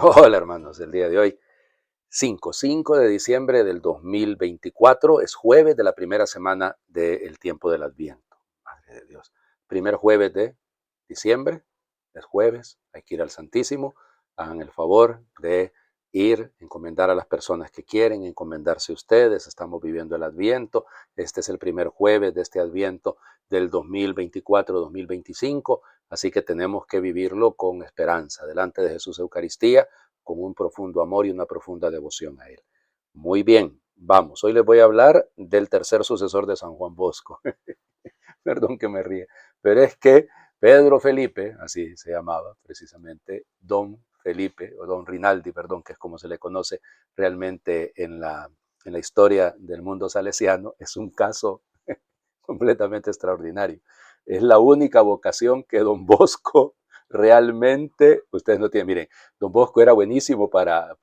Hola hermanos, el día de hoy, 5 de diciembre del 2024, es jueves de la primera semana del tiempo del Adviento. Madre de Dios. Primer jueves de diciembre, es jueves, hay que ir al Santísimo. Hagan el favor de ir, encomendar a las personas que quieren, encomendarse ustedes. Estamos viviendo el Adviento. Este es el primer jueves de este Adviento del 2024-2025. Así que tenemos que vivirlo con esperanza, delante de Jesús Eucaristía, con un profundo amor y una profunda devoción a Él. Muy bien, vamos. Hoy les voy a hablar del tercer sucesor de San Juan Bosco. Perdón que me ríe, pero es que Pedro Felipe, así se llamaba precisamente, Don Felipe, o Don Rinaldi, perdón, que es como se le conoce realmente en la historia del mundo salesiano, es un caso completamente extraordinario. Es la única vocación que Don Bosco realmente, ustedes no tienen, miren, Don Bosco era buenísimo para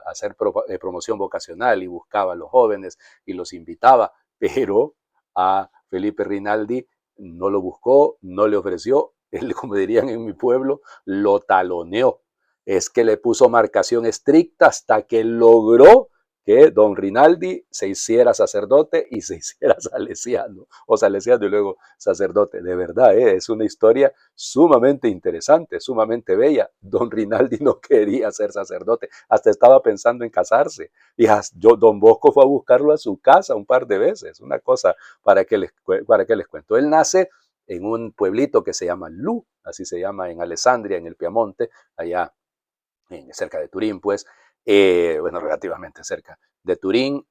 hacer promoción vocacional y buscaba a los jóvenes y los invitaba, pero a Felipe Rinaldi no lo buscó, no le ofreció, él, como dirían en mi pueblo, lo taloneó. Es que le puso marcación estricta hasta que logró que don Rinaldi se hiciera sacerdote y se hiciera salesiano, o salesiano y luego sacerdote. De verdad, es una historia sumamente interesante, sumamente bella. Don Rinaldi no quería ser sacerdote, hasta estaba pensando en casarse. Y don Bosco fue a buscarlo a su casa un par de veces, una cosa para que les cuento. Él nace en un pueblito que se llama Lu, así se llama en Alessandria, en el Piamonte, allá cerca de Turín, pues, bueno, relativamente cerca de Turín.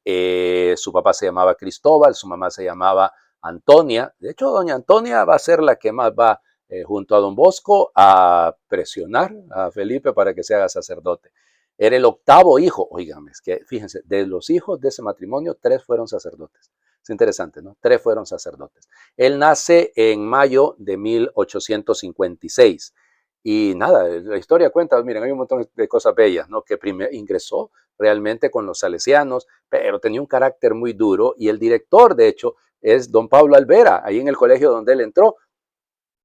Su papá se llamaba Cristóbal, su mamá se llamaba Antonia. De hecho, doña Antonia va a ser la que más va junto a don Bosco a presionar a Felipe para que se haga sacerdote. Era el octavo hijo, oígame, es que fíjense, de los hijos de ese matrimonio, 3 fueron sacerdotes. Es interesante, ¿no? 3 fueron sacerdotes. Él nace en mayo de 1856. Y nada, la historia cuenta, miren, hay un montón de cosas bellas, ¿no? Que primero ingresó realmente con los salesianos, pero tenía un carácter muy duro y el director, de hecho, es don Pablo Alvera, ahí en el colegio donde él entró.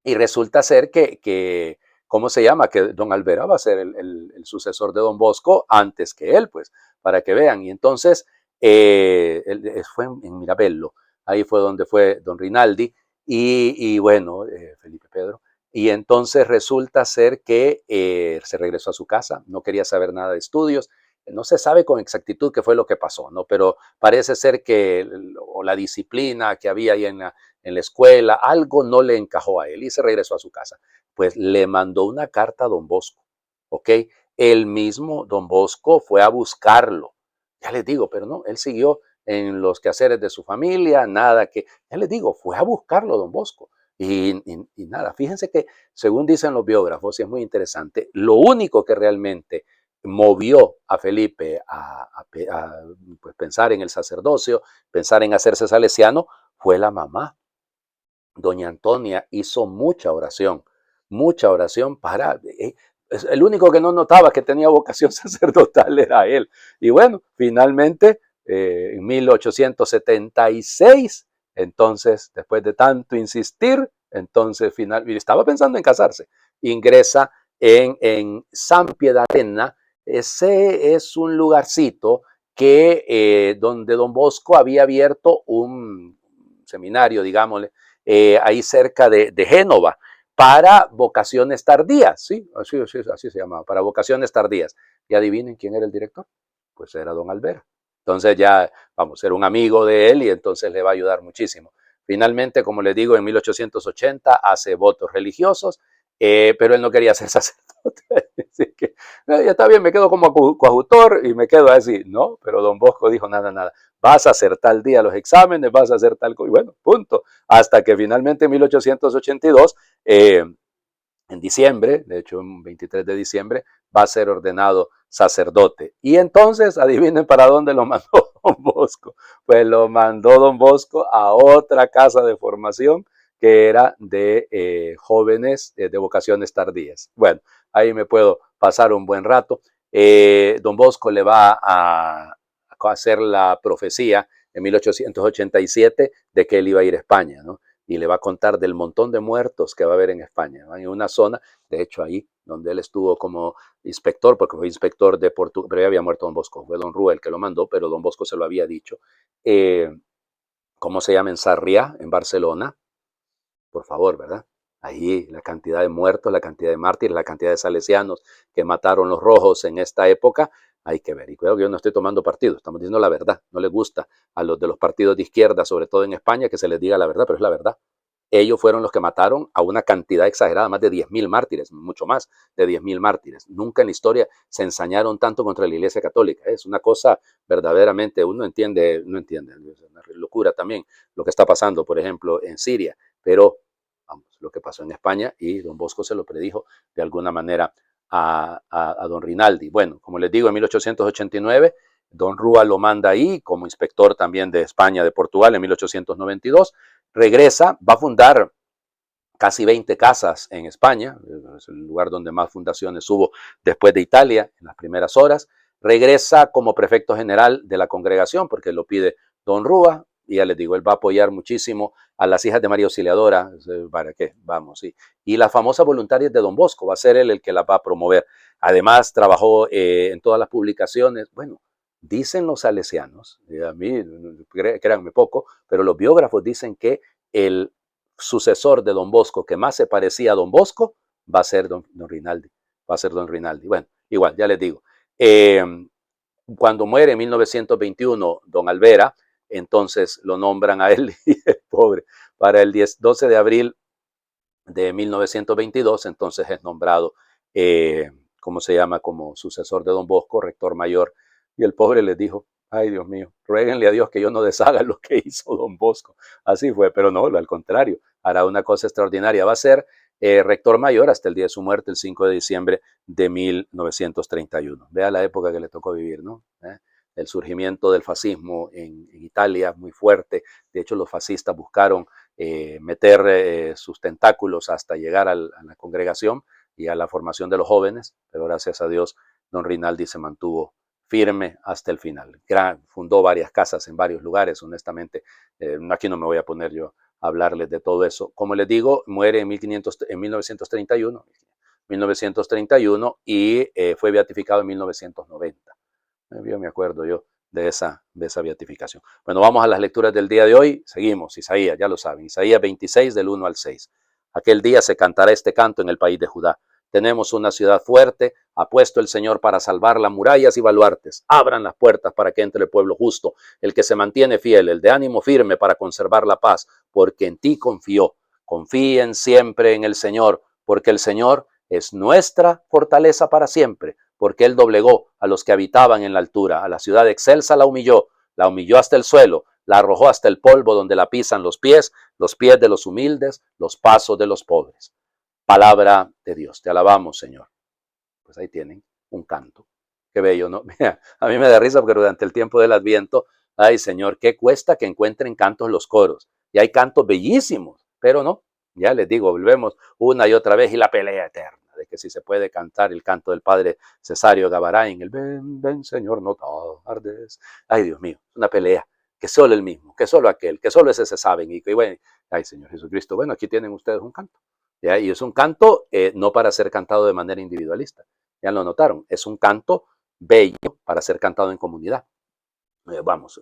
Y resulta ser que ¿cómo se llama? Que don Alvera va a ser el sucesor de don Bosco antes que él, pues, para que vean. Y entonces fue en Mirabello, ahí fue donde fue don Rinaldi y bueno, Felipe Pedro. Y entonces resulta ser que se regresó a su casa, no quería saber nada de estudios. No se sabe con exactitud qué fue lo que pasó, ¿no? Pero parece ser que o la disciplina que había ahí en la escuela, algo no le encajó a él y se regresó a su casa. Pues le mandó una carta a don Bosco, ¿ok? El mismo don Bosco fue a buscarlo. Ya les digo, pero no, él siguió en los quehaceres de su familia, nada que, ya les digo, fue a buscarlo don Bosco. Y nada, fíjense que según dicen los biógrafos, y es muy interesante, lo único que realmente movió a Felipe a pues pensar en el sacerdocio, pensar en hacerse salesiano, fue la mamá. Doña Antonia hizo mucha oración para... el único que no notaba que tenía vocación sacerdotal era él. Y bueno, finalmente, en 1876, entonces, después de tanto insistir, entonces estaba pensando en casarse, ingresa en San Piedarena. Ese es un lugarcito que donde don Bosco había abierto un seminario, digámosle, ahí cerca de Génova, para vocaciones tardías, ¿sí? Así se llamaba, para vocaciones tardías. Y adivinen quién era el director, pues era don Alvera. Entonces ya, vamos, era un amigo de él y entonces le va a ayudar muchísimo. Finalmente, como les digo, en 1880 hace votos religiosos, pero él no quería ser sacerdote. Así que, ya está bien, me quedo como coadjutor y me quedo así. No, pero don Bosco dijo, nada, nada, vas a hacer tal día los exámenes, vas a hacer tal cosa, y bueno, punto. Hasta que finalmente en 1882, en diciembre, de hecho, un 23 de diciembre, va a ser ordenado sacerdote. Y entonces, adivinen para dónde lo mandó don Bosco. Pues lo mandó don Bosco a otra casa de formación que era de jóvenes de vocaciones tardías. Bueno, ahí me puedo pasar un buen rato. Don Bosco le va a hacer la profecía en 1887 de que él iba a ir a España, ¿no? y le va a contar del montón de muertos que va a haber en España, ¿no? En una zona, de hecho ahí donde él estuvo como inspector, porque fue inspector de Portugal, pero ya había muerto don Bosco, fue don Rúa el que lo mandó, pero don Bosco se lo había dicho. ¿Cómo se llama? En Sarriá, en Barcelona, por favor, ¿verdad? Ahí la cantidad de muertos, la cantidad de mártires, la cantidad de salesianos que mataron los rojos en esta época, hay que ver. Y cuidado que yo no estoy tomando partido, estamos diciendo la verdad. No les gusta a los de los partidos de izquierda, sobre todo en España, que se les diga la verdad, pero es la verdad. Ellos fueron los que mataron a una cantidad exagerada, más de 10.000 mártires, mucho más de 10.000 mártires. Nunca en la historia se ensañaron tanto contra la Iglesia Católica. Es una cosa verdaderamente, uno entiende, no entiende, es una locura también lo que está pasando, por ejemplo, en Siria. Pero vamos, lo que pasó en España, y don Bosco se lo predijo de alguna manera a don Rinaldi. Bueno, como les digo, en 1889 don Rúa lo manda ahí como inspector también de España, de Portugal, en 1892. Regresa, va a fundar casi 20 casas en España, es el lugar donde más fundaciones hubo después de Italia, en las primeras horas. Regresa como prefecto general de la congregación, porque lo pide don Rúa, y ya les digo, él va a apoyar muchísimo a las hijas de María Auxiliadora, ¿para qué? Vamos, sí. Y las famosas voluntarias de don Bosco, va a ser él el que las va a promover. Además, trabajó en todas las publicaciones. Bueno, dicen los salesianos, a mí, créanme poco, pero los biógrafos dicen que el sucesor de don Bosco que más se parecía a don Bosco va a ser don Rinaldi. Va a ser don Rinaldi. Bueno, igual, ya les digo. Cuando muere en 1921 don Alvera, entonces lo nombran a él, y el pobre, para el 12 de abril de 1922, entonces es nombrado, ¿cómo se llama? Como sucesor de don Bosco, rector mayor, y el pobre les dijo, ay Dios mío, ruéguenle a Dios que yo no deshaga lo que hizo don Bosco. Así fue, pero no, al contrario, hará una cosa extraordinaria, va a ser rector mayor hasta el día de su muerte, el 5 de diciembre de 1931. Vea la época que le tocó vivir, ¿no? El surgimiento del fascismo en Italia, muy fuerte. De hecho, los fascistas buscaron meter sus tentáculos hasta llegar a la congregación y a la formación de los jóvenes, pero gracias a Dios, don Rinaldi se mantuvo firme hasta el final. Fundó varias casas en varios lugares, honestamente. Aquí no me voy a poner yo a hablarles de todo eso. Como les digo, muere en 1931 y fue beatificado en 1990. Yo me acuerdo yo de esa beatificación. Bueno, vamos a las lecturas del día de hoy. Seguimos, Isaías, ya lo saben, Isaías 26 del 1 al 6. Aquel día se cantará este canto en el país de Judá. Tenemos una ciudad fuerte, ha puesto el Señor para salvarla murallas y baluartes. Abran las puertas para que entre el pueblo justo, el que se mantiene fiel, el de ánimo firme para conservar la paz, porque en ti confió. Confíen siempre en el Señor, porque el Señor es nuestra fortaleza para siempre, porque él doblegó a los que habitaban en la altura, a la ciudad excelsa la humilló hasta el suelo, la arrojó hasta el polvo donde la pisan los pies de los humildes, los pasos de los pobres. Palabra de Dios, te alabamos, Señor. Pues ahí tienen un canto. Qué bello, ¿no? Mira, a mí me da risa porque durante el tiempo del Adviento, ay, Señor, qué cuesta que encuentren cantos los coros. Y hay cantos bellísimos, pero no, ya les digo, volvemos una y otra vez y la pelea eterna de que si se puede cantar el canto del padre Cesario Gavarain, el ven, ven, Señor, no tardes. Ay, Dios mío, una pelea, que solo el mismo, que solo aquel, que solo ese se saben. Y bueno, ay, Señor Jesucristo, bueno, aquí tienen ustedes un canto. ¿Ya? Y es un canto no para ser cantado de manera individualista, ya lo notaron, es un canto bello para ser cantado en comunidad. Vamos,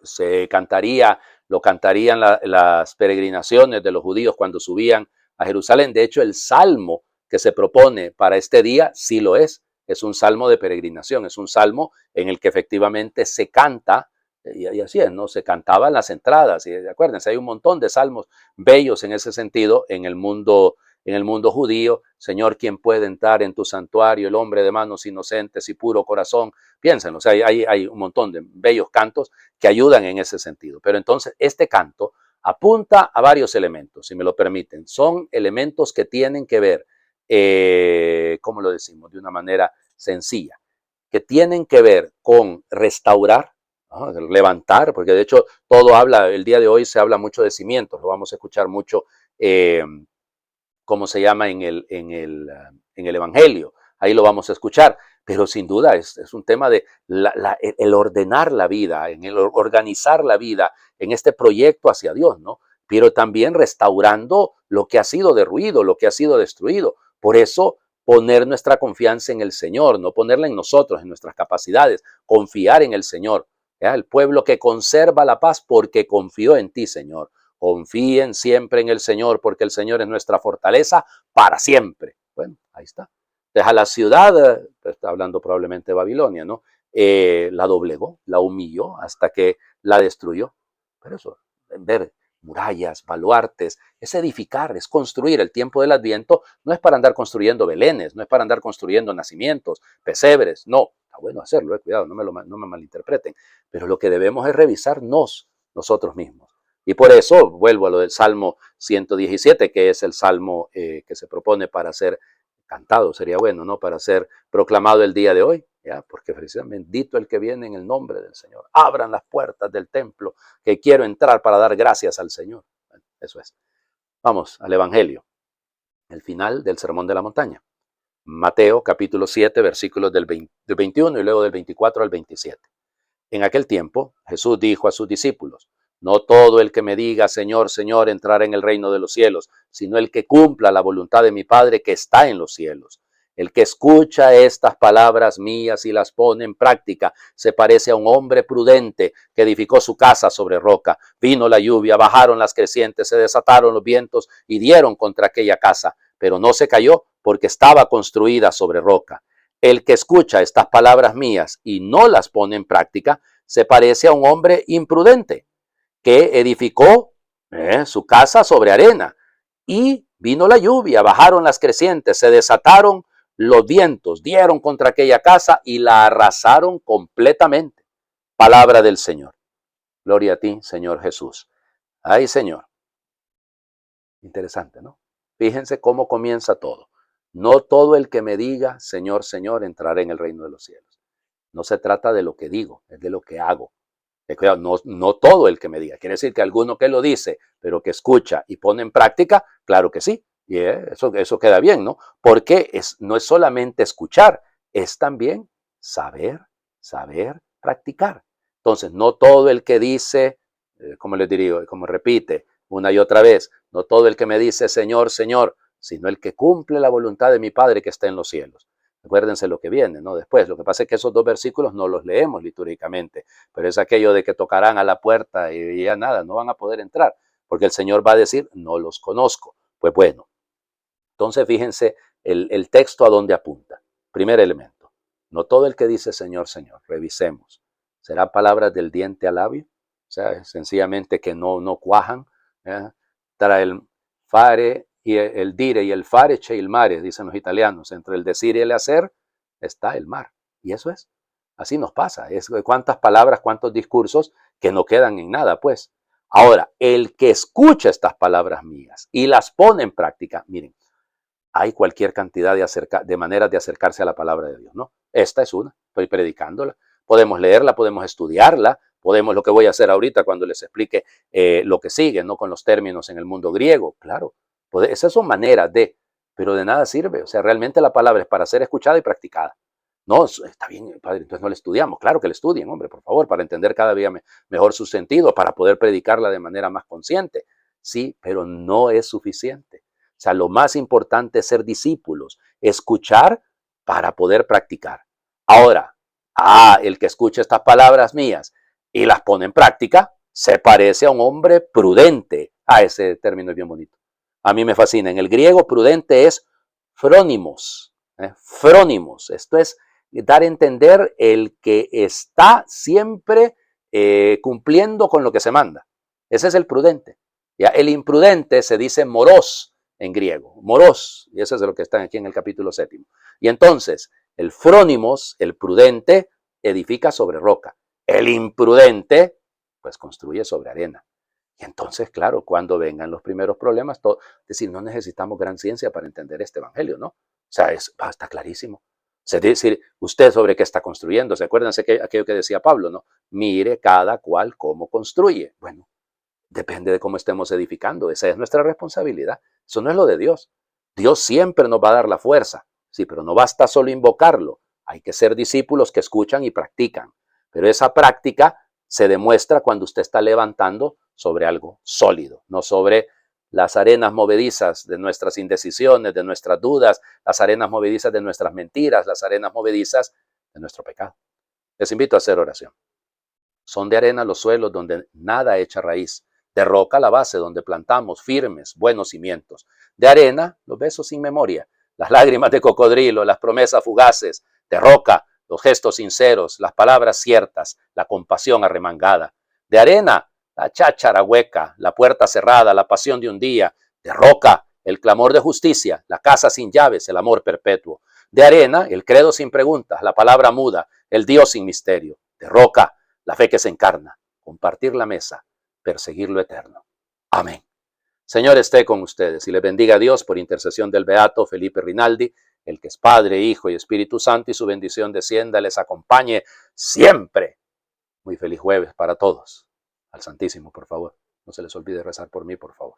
lo cantarían las peregrinaciones de los judíos cuando subían a Jerusalén. De hecho, el salmo que se propone para este día sí lo es un salmo de peregrinación, es un salmo en el que efectivamente se canta, y así es, ¿no? Se cantaban las entradas, y acuérdense, hay un montón de salmos bellos en ese sentido en el mundo judío. Señor, ¿quién puede entrar en tu santuario? El hombre de manos inocentes y puro corazón. Piénsenlo, o sea, hay un montón de bellos cantos que ayudan en ese sentido. Pero entonces este canto apunta a varios elementos, si me lo permiten. Son elementos que tienen que ver, ¿cómo lo decimos? De una manera sencilla, que tienen que ver con restaurar, ¿no? Levantar, porque de hecho todo habla, el día de hoy se habla mucho de cimientos, lo vamos a escuchar mucho, ¿cómo se llama? En el Evangelio. Ahí lo vamos a escuchar. Pero sin duda es un tema de el ordenar la vida, en el organizar la vida, en este proyecto hacia Dios, ¿no? pero también restaurando lo que ha sido derruido, lo que ha sido destruido. Por eso, poner nuestra confianza en el Señor, no ponerla en nosotros, en nuestras capacidades, confiar en el Señor. ¿Ya? El pueblo que conserva la paz porque confió en ti, Señor. Confíen siempre en el Señor porque el Señor es nuestra fortaleza para siempre. Bueno, ahí está. Deja la ciudad, está hablando probablemente de Babilonia, ¿no? La doblegó, la humilló hasta que la destruyó. Pero eso, ver murallas, baluartes, es edificar, es construir. El tiempo del Adviento no es para andar construyendo belenes, no es para andar construyendo nacimientos, pesebres, no. Está bueno hacerlo, cuidado, no me malinterpreten. Pero lo que debemos es revisarnos nosotros mismos. Y por eso vuelvo a lo del Salmo 117, que es el salmo que se propone para ser cantado, sería bueno, ¿no? Para ser proclamado el día de hoy, ¿ya? Porque precisamente, bendito el que viene en el nombre del Señor. Abran las puertas del templo, que quiero entrar para dar gracias al Señor. Bueno, eso es. Vamos al Evangelio, el final del Sermón de la Montaña. Mateo capítulo 7, versículos del 21 y luego del 24 al 27. En aquel tiempo, Jesús dijo a sus discípulos: no todo el que me diga, Señor, Señor, entrará en el reino de los cielos, sino el que cumpla la voluntad de mi Padre que está en los cielos. El que escucha estas palabras mías y las pone en práctica se parece a un hombre prudente que edificó su casa sobre roca. Vino la lluvia, bajaron las crecientes, se desataron los vientos y dieron contra aquella casa, pero no se cayó porque estaba construida sobre roca. El que escucha estas palabras mías y no las pone en práctica se parece a un hombre imprudente que edificó su casa sobre arena. Y vino la lluvia, bajaron las crecientes, se desataron los vientos, dieron contra aquella casa y la arrasaron completamente. Palabra del Señor. Gloria a ti, Señor Jesús. Ay, Señor. Interesante, ¿no? Fíjense cómo comienza todo. No todo el que me diga, Señor, Señor, entrará en el reino de los cielos. No se trata de lo que digo, es de lo que hago. No todo el que me diga. Quiere decir que alguno que lo dice, pero que escucha y pone en práctica, claro que sí. Y eso queda bien, ¿no? Porque no es solamente escuchar, es también saber practicar. Entonces, no todo el que dice, como les diría, como repite una y otra vez, no todo el que me dice Señor, Señor, sino el que cumple la voluntad de mi Padre que está en los cielos. Acuérdense lo que viene, ¿no? Después, lo que pasa es que esos dos versículos no los leemos litúrgicamente, pero es aquello de que tocarán a la puerta y ya nada, no van a poder entrar, porque el Señor va a decir, no los conozco. Pues bueno, entonces fíjense el texto a dónde apunta. Primer elemento, no todo el que dice Señor, Señor, revisemos. ¿Será palabras del diente al labio? O sea, sencillamente que no cuajan. Tra el fare y el dire y el fare c'è il mare, dicen los italianos. Entre el decir y el hacer está el mar. Y eso es. Así nos pasa. Es cuántas palabras, cuántos discursos que no quedan en nada, pues. Ahora, el que escucha estas palabras mías y las pone en práctica, miren, hay cualquier cantidad de maneras de acercarse a la palabra de Dios, ¿no? Esta es una, estoy predicándola. Podemos leerla, podemos estudiarla, podemos, lo que voy a hacer ahorita cuando les explique lo que sigue, ¿no? Con los términos en el mundo griego, claro. Esas son maneras pero de nada sirve. O sea, realmente la palabra es para ser escuchada y practicada. No, está bien, padre, entonces no la estudiamos. Claro que la estudien, hombre, por favor, para entender cada día mejor su sentido, para poder predicarla de manera más consciente. Sí, pero no es suficiente. O sea, lo más importante es ser discípulos, escuchar para poder practicar. Ahora, el que escucha estas palabras mías y las pone en práctica, se parece a un hombre prudente. Ese término es bien bonito. A mí me fascina. En el griego, prudente es frónimos. Frónimos. Esto es dar a entender el que está siempre cumpliendo con lo que se manda. Ese es el prudente. ¿Ya? El imprudente se dice moros en griego, moros, y eso es de lo que está aquí en el capítulo 7. Y entonces, el frónimos, el prudente, edifica sobre roca. El imprudente, pues construye sobre arena. Y entonces, claro, cuando vengan los primeros problemas, es decir, no necesitamos gran ciencia para entender este evangelio, ¿no? O sea, está clarísimo. Es decir, usted sobre qué está construyendo. ¿Se acuerdan aquello que decía Pablo, no? Mire cada cual cómo construye. Bueno, depende de cómo estemos edificando. Esa es nuestra responsabilidad. Eso no es lo de Dios. Dios siempre nos va a dar la fuerza. Sí, pero no basta solo invocarlo. Hay que ser discípulos que escuchan y practican. Pero esa práctica se demuestra cuando usted está levantando sobre algo sólido, no sobre las arenas movedizas de nuestras indecisiones, de nuestras dudas, las arenas movedizas de nuestras mentiras, las arenas movedizas de nuestro pecado. Les invito a hacer oración. Son de arena los suelos donde nada echa raíz, de roca la base donde plantamos firmes, buenos cimientos, de arena los besos sin memoria, las lágrimas de cocodrilo, las promesas fugaces, de roca los gestos sinceros, las palabras ciertas, la compasión arremangada, de arena la cháchara hueca, la puerta cerrada, la pasión de un día, de roca el clamor de justicia, la casa sin llaves, el amor perpetuo, de arena el credo sin preguntas, la palabra muda, el Dios sin misterio, de roca la fe que se encarna, compartir la mesa, perseguir lo eterno. Amén. Señor esté con ustedes y les bendiga a Dios por intercesión del Beato Felipe Rinaldi, el que es Padre, Hijo y Espíritu Santo, y su bendición descienda, les acompañe siempre. Muy feliz jueves para todos. Al Santísimo, por favor. No se les olvide rezar por mí, por favor.